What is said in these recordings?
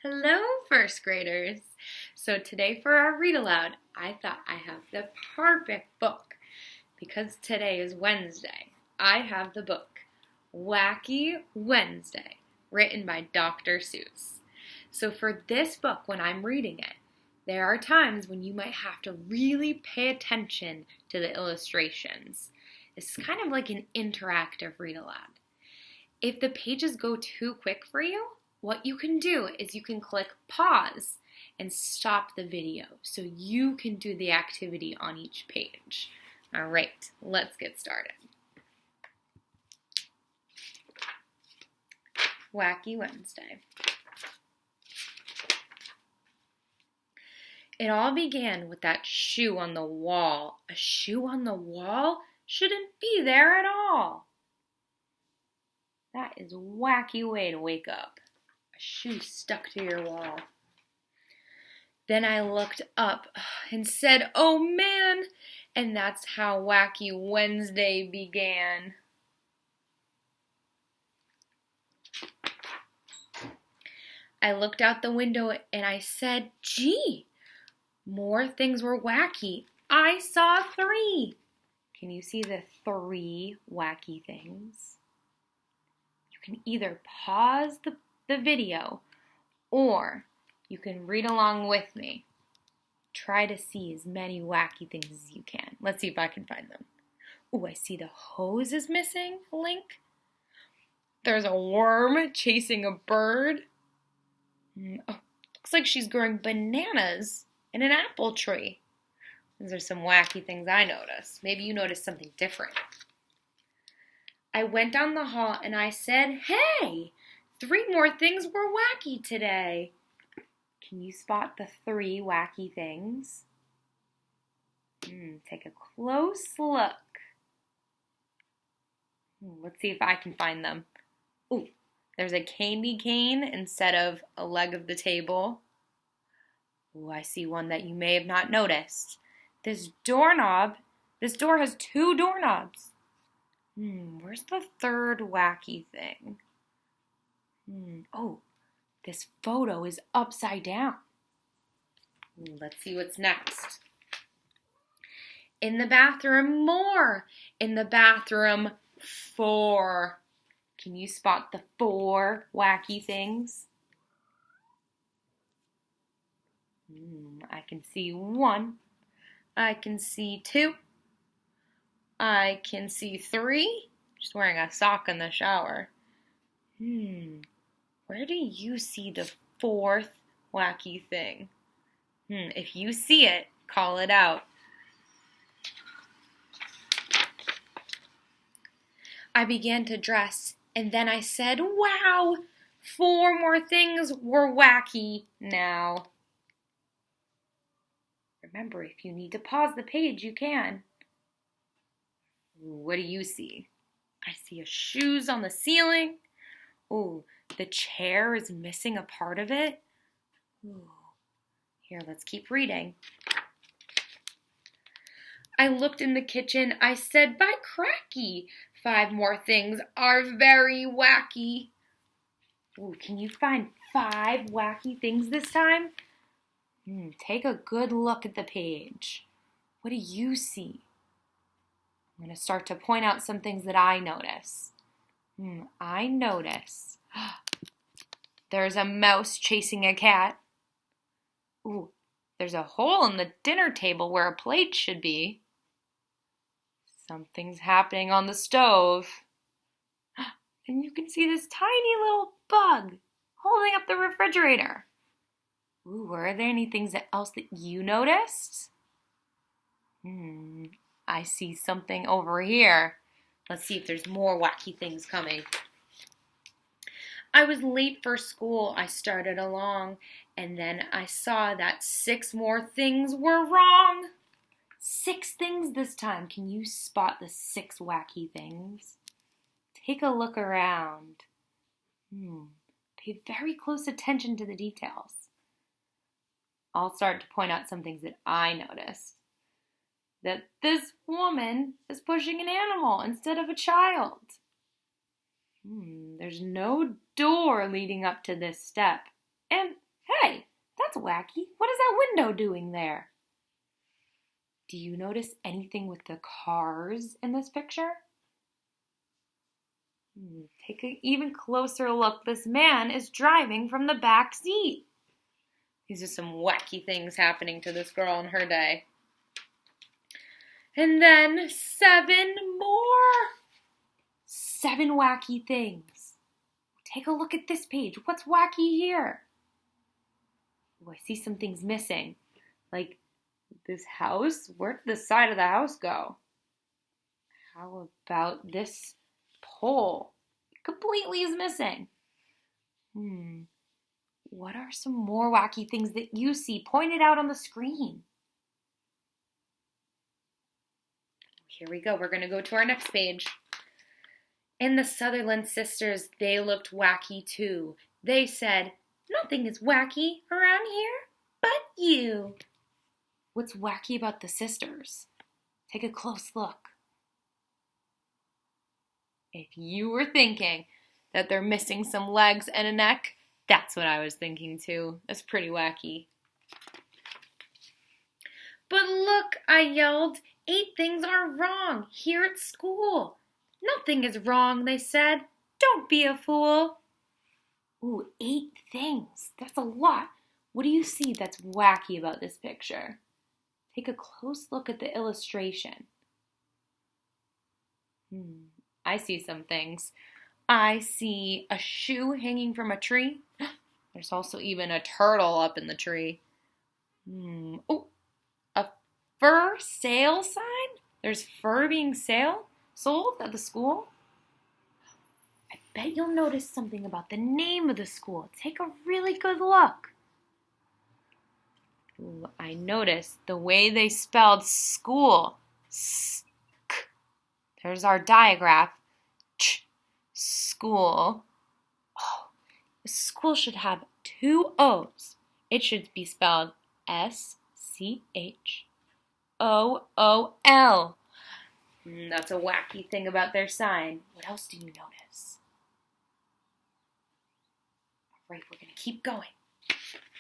Hello, first graders. So today for our read aloud, I thought I have the perfect book because today is Wednesday. I have the book Wacky Wednesday, written by Dr. Seuss. So for this book, when I'm reading it, there are times when you might have to really pay attention to the illustrations. It's kind of like an interactive read aloud. If the pages go too quick for you, what you can do is you can click pause and stop the video so you can do the activity on each page. All right, let's get started. Wacky Wednesday. It all began with that shoe on the wall. A shoe on the wall shouldn't be there at all. That is a wacky way to wake up. A shoe stuck to your wall. Then I looked up and said, "Oh man!" And that's how Wacky Wednesday began. I looked out the window and I said, "Gee, more things were wacky. I saw 3. Can you see the 3 wacky things? You can either pause the video or you can read along with me. Try to see as many wacky things as you can. Let's see if I can find them. Oh, I see the hose is missing a link. There's a worm chasing a bird. Oh, looks like she's growing bananas in an apple tree. These are some wacky things I noticed. Maybe you noticed something different. I went down the hall and I said, "Hey, 3 more things were wacky today." Can you spot the 3 wacky things? Take a close look. Let's see if I can find them. Oh, there's a candy cane instead of a leg of the table. Oh, I see one that you may have not noticed. This door has 2 doorknobs. Where's the 3rd wacky thing? Oh, this photo is upside down. Let's see what's next. In the bathroom, more. In the bathroom, 4. Can you spot the 4 wacky things? I can see 1. I can see 2. I can see 3. She's wearing a sock in the shower. Where do you see the 4th wacky thing? If you see it, call it out. I began to dress, and then I said, "Wow, 4 more things were wacky now." Remember, if you need to pause the page, you can. What do you see? I see a shoes on the ceiling. Oh, the chair is missing a part of it. Ooh. Here, let's keep reading. I looked in the kitchen. I said, "By cracky, 5 more things are very wacky." Ooh, can you find 5 wacky things this time? Take a good look at the page. What do you see? I'm going to start to point out some things that I notice. I notice there's a mouse chasing a cat. Ooh, there's a hole in the dinner table where a plate should be. Something's happening on the stove. And you can see this tiny little bug holding up the refrigerator. Ooh, were there any things else that you noticed? I see something over here. Let's see if there's more wacky things coming. I was late for school. I started along, and then I saw that 6 more things were wrong. 6 things this time. Can you spot the 6 wacky things? Take a look around. Pay very close attention to the details. I'll start to point out some things that I noticed. That this woman is pushing an animal instead of a child. There's no door leading up to this step. And that's wacky. What is that window doing there? Do you notice anything with the cars in this picture? Take an even closer look. This man is driving from the back seat. These are some wacky things happening to this girl in her day. And then 7 more. 7 wacky things. Take a look at this page. What's wacky here? Oh, I see some things missing. Like this house. Where did the side of the house go? How about this pole? It completely is missing. What are some more wacky things that you see pointed out on the screen? Here we go. We're going to go to our next page. And the Sutherland sisters, they looked wacky too. They said, "Nothing is wacky around here but you." What's wacky about the sisters? Take a close look. If you were thinking that they're missing some legs and a neck, that's what I was thinking too. That's pretty wacky. "But look," I yelled, "8 things are wrong here at school." "Nothing is wrong," they said. "Don't be a fool." Ooh, 8 things. That's a lot. What do you see that's wacky about this picture? Take a close look at the illustration. I see some things. I see a shoe hanging from a tree. There's also even a turtle up in the tree. Oh, a fur sale sign? There's fur being sold at the school? I bet you'll notice something about the name of the school. Take a really good look. Ooh, I noticed the way they spelled school. Sk. There's our diagraph. Ch. School. Oh, the school should have 2 O's. It should be spelled SCHOOL. That's a wacky thing about their sign. What else do you notice? All right, we're going to keep going.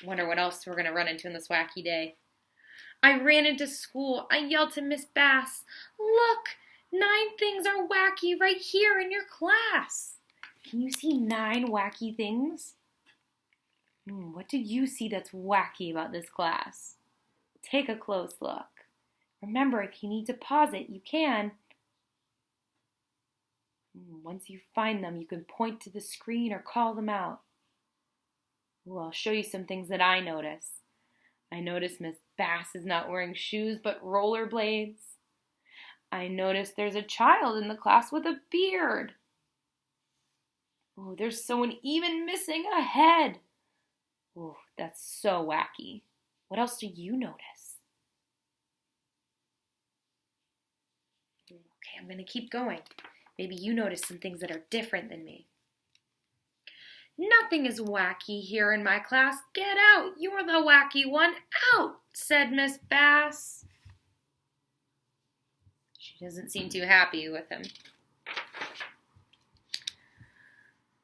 Wonder what else we're going to run into in this wacky day. I ran into school. I yelled to Miss Bass, "Look, 9 things are wacky right here in your class." Can you see 9 wacky things? What do you see that's wacky about this class? Take a close look. Remember, if you need to pause it, you can. Once you find them, you can point to the screen or call them out. I'll show you some things that I notice. I notice Miss Bass is not wearing shoes but rollerblades. I notice there's a child in the class with a beard. There's someone even missing a head. That's so wacky. What else do you notice? Okay, I'm going to keep going. Maybe you notice some things that are different than me. "Nothing is wacky here in my class. Get out. You're the wacky one. Out," said Miss Bass. She doesn't seem too happy with him.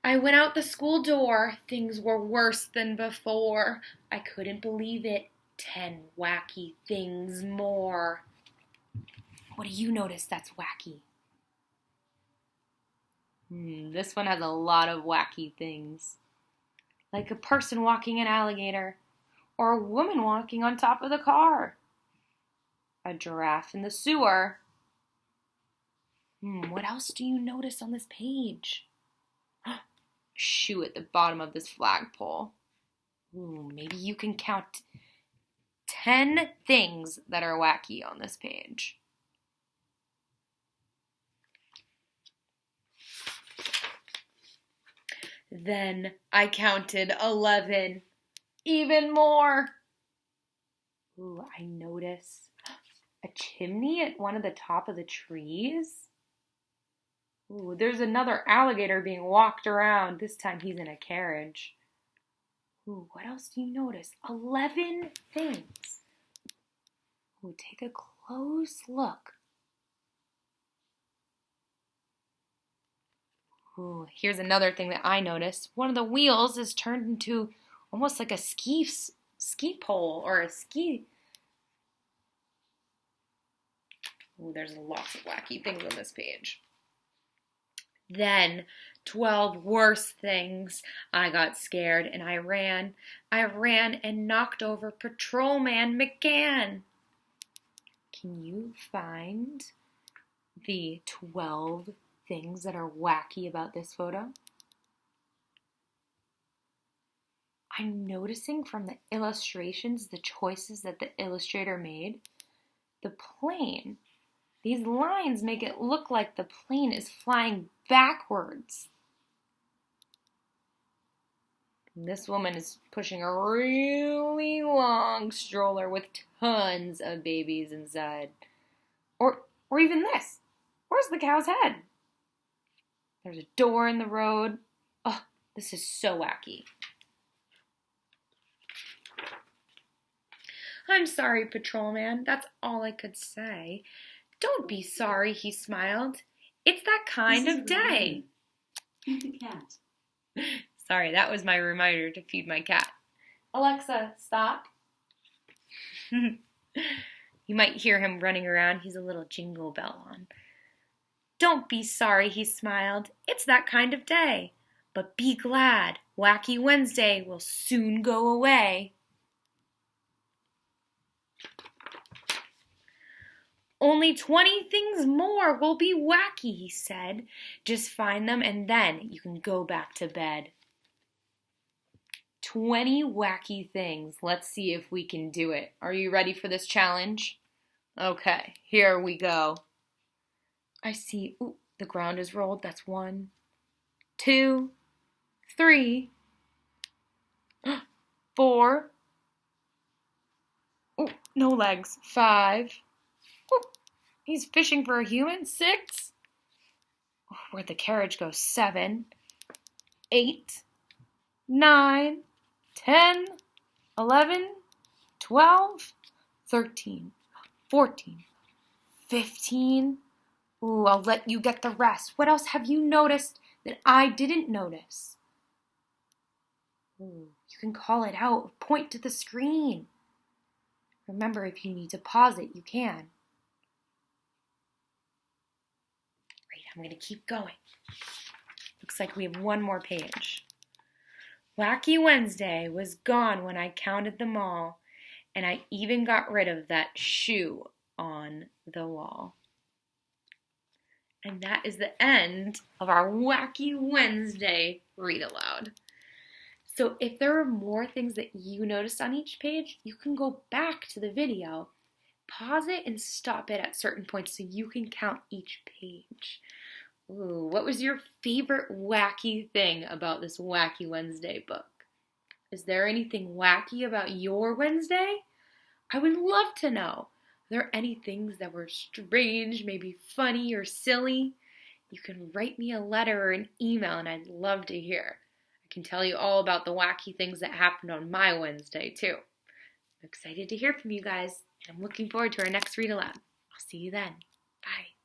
I went out the school door. Things were worse than before. I couldn't believe it. 10 wacky things more. What do you notice that's wacky? This one has a lot of wacky things. Like a person walking an alligator, or a woman walking on top of the car. A giraffe in the sewer. What else do you notice on this page? A shoe at the bottom of this flagpole. Maybe you can count 10 things that are wacky on this page. Then I counted 11. Even more. I notice a chimney at one of the top of the trees. There's another alligator being walked around. This time he's in a carriage. What else do you notice? 11 things. Take a close look. Here's another thing that I noticed. One of the wheels is turned into almost like a ski ski pole or a ski. Oh, there's lots of wacky things on this page. Then 12 worse things. I got scared and I ran. I ran and knocked over Patrolman McGann. Can you find the 12 things that are wacky about this photo? I'm noticing from the illustrations the choices that the illustrator made. The plane. These lines make it look like the plane is flying backwards. And this woman is pushing a really long stroller with tons of babies inside. Or even this. Where's the cow's head? There's a door in the road. Oh, this is so wacky. I'm sorry, Patrolman. That's all I could say. Don't be sorry, he smiled. It's that kind of day. Feed the cat. Sorry, that was my reminder to feed my cat. Alexa, stop. You might hear him running around. He's a little jingle bell on. Don't be sorry, he smiled. It's that kind of day. But be glad. Wacky Wednesday will soon go away. Only 20 things more will be wacky, he said. Just find them and then you can go back to bed. 20 wacky things. Let's see if we can do it. Are you ready for this challenge? Okay, here we go. I see, ooh, the ground is rolled. That's 1, 2, 3, 4. Ooh, no legs. 5. Ooh, he's fishing for a human. 6. Oh, where'd the carriage go? 7, 8, 9, 10, 11, 12, 13, 14, 15. Ooh, I'll let you get the rest. What else have you noticed that I didn't notice? Ooh, you can call it out. Point to the screen. Remember, if you need to pause it, you can. Great, I'm going to keep going. Looks like we have one more page. Wacky Wednesday was gone when I counted them all, and I even got rid of that shoe on the wall. And that is the end of our Wacky Wednesday read aloud. So if there are more things that you noticed on each page, you can go back to the video, pause it, and stop it at certain points so you can count each page. Ooh, what was your favorite wacky thing about this Wacky Wednesday book? Is there anything wacky about your Wednesday? I would love to know. Are there any things that were strange, maybe funny or silly? You can write me a letter or an email and I'd love to hear. I can tell you all about the wacky things that happened on my Wednesday too. I'm excited to hear from you guys and I'm looking forward to our next read aloud. I'll see you then. Bye.